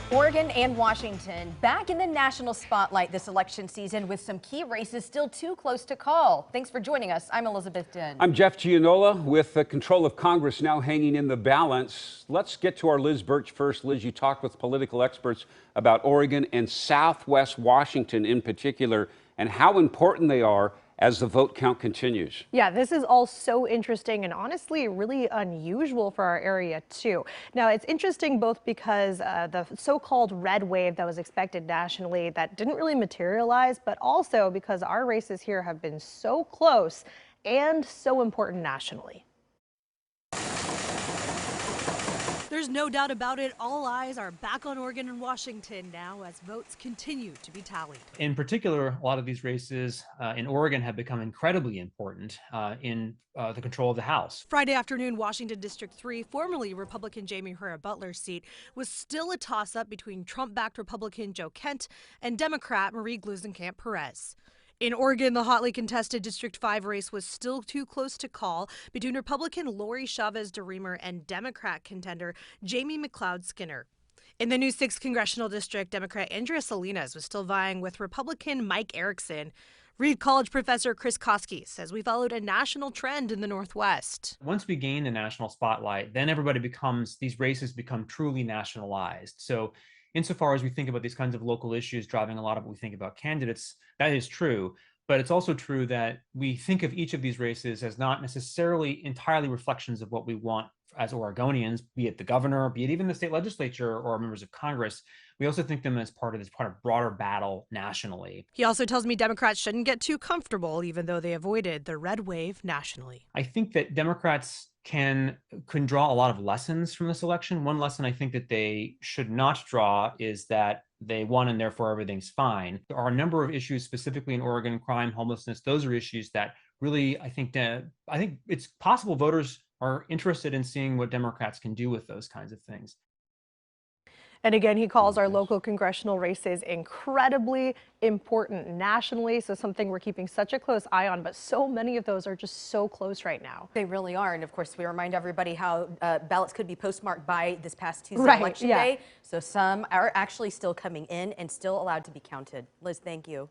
Oregon and Washington back in the national spotlight this election season with some key races still too close to call. Thanks for joining us. I'm Elizabeth Dinh. I'm Jeff Gianola with the control of Congress now hanging in the balance. Let's get to our Liz Birch first. Liz, you talked with political experts about Oregon and Southwest Washington in particular and how important they are as the vote count continues. Yeah, this is all so interesting and honestly really unusual for our area too. Now, it's interesting both because the so-called red wave that was expected nationally that didn't really materialize, but also because our races here have been so close and so important nationally. There's no doubt about it. All eyes are back on Oregon and Washington now as votes continue to be tallied. In particular, a lot of these races in Oregon have become incredibly important in the control of the House. Friday afternoon, Washington District 3, formerly Republican Jamie Herrera Butler's seat, was still a toss-up between Trump-backed Republican Joe Kent and Democrat Marie Gluesenkamp Perez. In Oregon, the hotly contested District 5 race was still too close to call between Republican Lori Chavez DeRemer and Democrat contender Jamie McLeod Skinner. In the new 6th Congressional District, Democrat Andrea Salinas was still vying with Republican Mike Erickson. Reed College professor Chris Koski says we followed a national trend in the Northwest. Once we gain the national spotlight, then these races become truly nationalized. So insofar as we think about these kinds of local issues driving a lot of what we think about candidates, that is true. But it's also true that we think of each of these races as not necessarily entirely reflections of what we want as Oregonians, be it the governor, be it even the state legislature or members of Congress. We also think them as part of this broader battle nationally. He also tells me Democrats shouldn't get too comfortable, even though they avoided the red wave nationally. I think that Democrats can draw a lot of lessons from this election. One lesson I think that they should not draw is that they won and therefore everything's fine. There are a number of issues specifically in Oregon, crime, homelessness. Those are issues that really, I think it's possible voters are interested in seeing what Democrats can do with those kinds of things. And again, he calls our local congressional races incredibly important nationally. So something we're keeping such a close eye on, but so many of those are just so close right now. They really are. And of course, we remind everybody how ballots could be postmarked by this past Tuesday election day. So some are actually still coming in and still allowed to be counted. Liz, thank you.